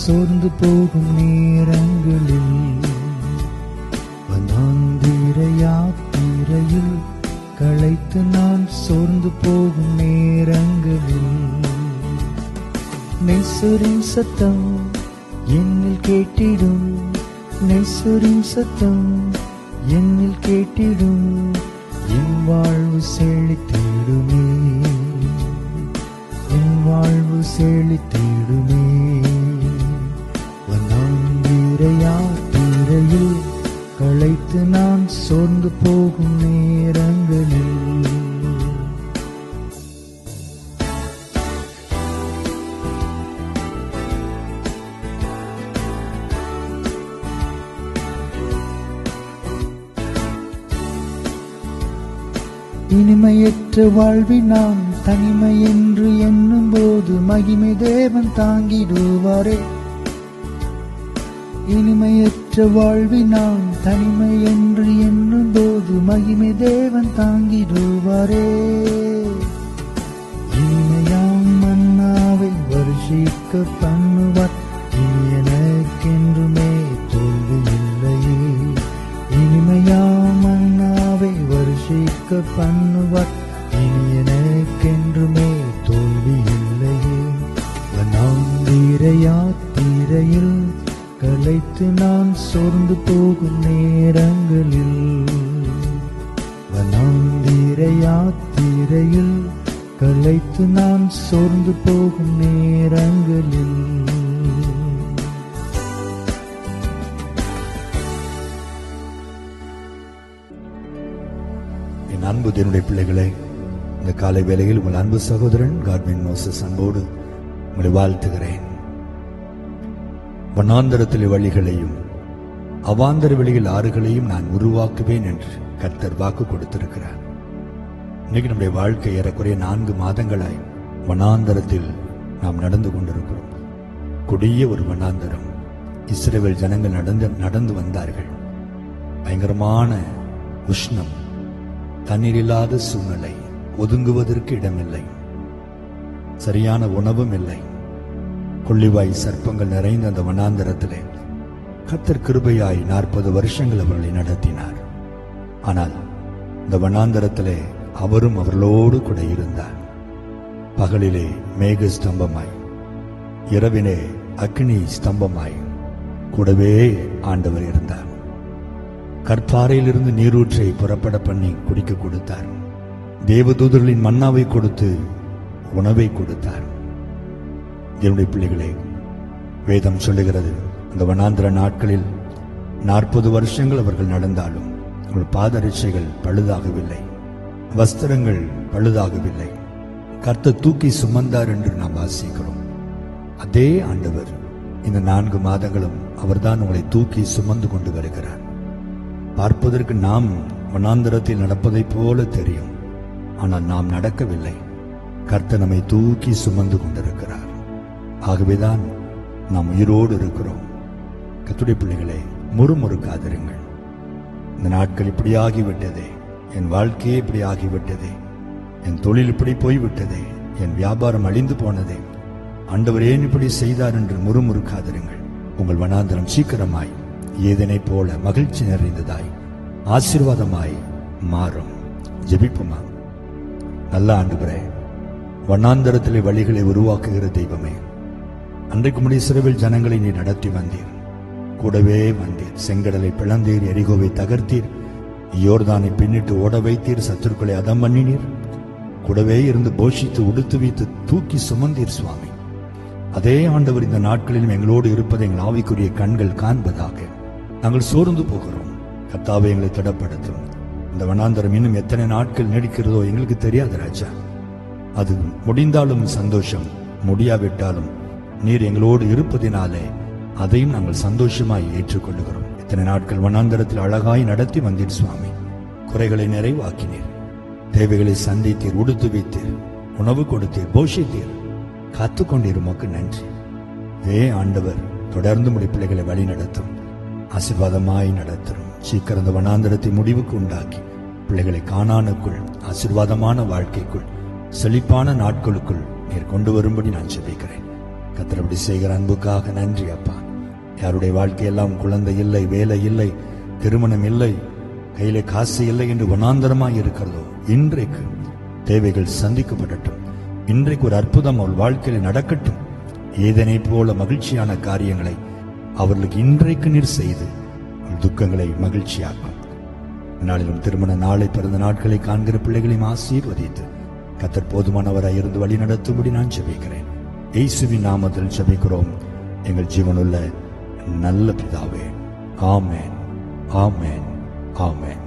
சோர்ந்து போகும் நேரங்களில், வனாந்திர யாத்திரையில் களைத்து நான் சோர்ந்து போகும் நேரங்களில், நேசரின் சத்தம் என்னில் கேட்டிடும், நேசரின் சத்தம் என்னில் கேட்டிடும், என் வாழ்வு செழித்திடுமே, என் வாழ்வு செழித்திடுமே. வனாந்திர யாத்திரையில் களைத்து நான் சோர்ந்து போகும் நேரங்களில், இனிமையற்ற வாழ்வில் நான் தனிமை என்று எண்ணும் போது மகிமை தேவன் தாங்கிடுவாரே. இனிமையற்ற வாழ்வில் நான் தனிமை என்று எண்ணும் போது மகிமை தேவன் தாங்கிடுவாரே. இனிமையாம் மன்னாவை வருஷிக்க பண்ணுவார், இனி எனக்கென்றுமே தோல்வி இல்லையே. இனிமையாம் மன்னாவை வருஷிக்க பண்ணுவார், இனி எனக்கென்றுமே தோல்வி இல்லையே. வனாந்திர யாத்திரையில் களைத்து நான் சோர்ந்து போகும் நேரங்களில், வனாந்திர யாத்திரையில் களைத்து நான் சோர்ந்து போகும் நேரங்களில், என் அன்பு தேவனுடைய பிள்ளைகளே, இந்த காலை வேளையில் உங்கள் அன்பு சகோதரன் காட்வின் மோசஸ் அன்போடு உங்களை வாழ்த்துகிறேன். வனாந்தரத்திலே வழிகளையும் அவாந்தர வெளியில் ஆறுகளையும் நான் உருவாக்குவேன் என்று கர்த்தர் வாக்கு கொடுத்திருக்கிறார். இன்னைக்கு நம்முடைய வாழ்க்கை ஏறக்குறைய 4 மாதங்களாய் வனாந்தரத்தில் நாம் நடந்து கொண்டிருக்கிறோம். கொடிய ஒரு வனாந்தரம். இஸ்ரவேல் ஜனங்கள் நடந்து வந்தார்கள். பயங்கரமான உஷ்ணம், தண்ணீர் இல்லாத சூழ்நிலை, ஒதுங்குவதற்கு இடமில்லை, சரியான உணவும் இல்லை. கொள்ளிவாய் சர்ப்பங்கள் நிறைந்த அந்த வனாந்தரத்திலே கர்த்தர் கிருபையாய் 40 வருஷங்கள் அவர்களை நடத்தினார். ஆனால் இந்த வனாந்தரத்திலே அவரும் அவர்களோடு கூட இருந்தார். பகலிலே மேக ஸ்தம்பமாய், இரவிலே அக்னி ஸ்தம்பமாய் கூடவே ஆண்டவர் இருந்தார். கற்பாறையிலிருந்து நீரூற்றை புறப்பட பண்ணி குடிக்க கொடுத்தார். தேவதூதர்களின் மன்னாவை கொடுத்து உணவை கொடுத்தார். தேவனுடைய பிள்ளைகளே, வேதம் சொல்லுகிறது, அந்த வனாந்திர நாட்களில் 40 வருஷங்கள் அவர்கள் நடந்தாலும் அவர்கள் பாதரட்சைகள் பழுதாகவில்லை, வஸ்திரங்கள் பழுதாகவில்லை. கர்த்தர் தூக்கி சுமந்தார் என்று நாம் வாசிக்கிறோம். அதே ஆண்டவர் இந்த 4 மாதங்களும் அவர்தான் உங்களை தூக்கி சுமந்து கொண்டு வருகிறார். பார்ப்பதற்கு நாம் வனாந்தரத்தில் நடப்பதைப் போல தெரியும், ஆனால் நாம் நடக்கவில்லை. கர்த்தர் நம்மை தூக்கி சுமந்து கொண்டிருக்கிறார். ஆகவேதான் நாம் உயிரோடு இருக்கிறோம். கர்த்தருடைய பிள்ளைகளே, முறுமுறுக்காதிருங்கள். இந்த நாட்கள் இப்படி ஆகிவிட்டதே, என் வாழ்க்கையே இப்படி ஆகிவிட்டதே, என் தொழில் இப்படி போய்விட்டதே, என் வியாபாரம் அழிந்து போனதே, ஆண்டவர் ஏன் இப்படி செய்தார் என்று முறுமுறுக்காதிருங்கள். உங்கள் வனாந்தரம் சீக்கிரமாய் ஏதனை போல மகிழ்ச்சி நிறைந்ததாய் ஆசீர்வாதமாய் மாறும். ஜெபிப்போமா. நல்ல ஆண்டவரே, வனாந்தரத்திலே வழிகளை உருவாக்குகிற தெய்வமே, அன்றைக்கு முடிய இஸ்ரவேல் ஜனங்களை நீ நடத்தி வந்தீர், கூடவே வந்தீர். செங்கடலை பிளந்தீர், எரிகோவை தகர்த்தீர், யோர்தானை பின்னிட்டு ஓட வைத்தீர், சத்துருக்களை அதம் பண்ணினீர், கூடவே இருந்து போஷித்து உடுத்து வைத்து தூக்கி சுமந்தீர் சுவாமி. அதே ஆண்டவர் இந்த நாட்களிலும் எங்களோடு இருப்பதை எங்கள் ஆவிக்குரிய கண்கள் காண்பதாக. நாங்கள் சோர்ந்து போகிறோம். கர்த்தாவே, எங்களை திடப்படுத்தும். இந்த வனாந்தரம் இன்னும் எத்தனை நாட்கள் நீடிக்கிறதோ எங்களுக்கு தெரியாது ராஜா. அது முடிந்தாலும் சந்தோஷம், முடியாவிட்டாலும் நீர் எங்களோடு இருப்பதினாலே அதையும் நாங்கள் சந்தோஷமாய் ஏற்றுக்கொள்ளுகிறோம். இத்தனை நாட்கள் வனாந்தரத்தில் அழகாய் நடத்தி வந்தீர் சுவாமி. குறைகளை நிறைவாக்கினீர், தேவைகளை சந்தித்தீர், உடுத்து வைத்தீர், உணவு கொடுத்தீர், போஷித்தீர், காத்துக்கொண்டீர். உமக்கு நன்றி. இதே ஆண்டவர் தொடர்ந்து உம்முடைய பிள்ளைகளை வழி நடத்தும், ஆசீர்வாதமாய் நடத்தும். சீக்கிரம் இந்த வனாந்தரத்தை முடிவுக்கு உண்டாக்கி பிள்ளைகளை கானானுக்குள், ஆசீர்வாதமான வாழ்க்கைக்குள், செழிப்பான நாட்களுக்குள் நீர் கொண்டு வரும்படி நான் ஜெபிக்கிறேன். கர்த்தர் அப்படி செய்கிற அன்புக்காக நன்றி அப்பா. யாருடைய வாழ்க்கையெல்லாம் குழந்தை இல்லை, வேலை இல்லை, திருமணம் இல்லை, கையில காசு இல்லை என்று வனாந்தரமாய் இருக்கிறதோ, இன்றைக்கு தேவைகள் சந்திக்கப்படட்டும். இன்றைக்கு ஒரு அற்புதம் அவள் வாழ்க்கையில் நடக்கட்டும். ஏதனை போல மகிழ்ச்சியான காரியங்களை அவர்களுக்கு இன்றைக்கு நீர் செய்து துக்கங்களை மகிழ்ச்சியாக்கும். நாளிலும் திருமண நாளை, பிறந்த நாட்களை காண்கிற பிள்ளைகளையும் ஆசீர்வதித்து கர்த்தர் போதுமானவராய் இருந்து வழி நடத்தும்படி நான் ஜெபிக்கிறேன். இயேசுவின் நாமத்தில் ஜெபிக்கிறோம் எங்கள் ஜீவனுள்ள நல்ல பிதாவே. ஆமென், ஆமென், ஆமென்.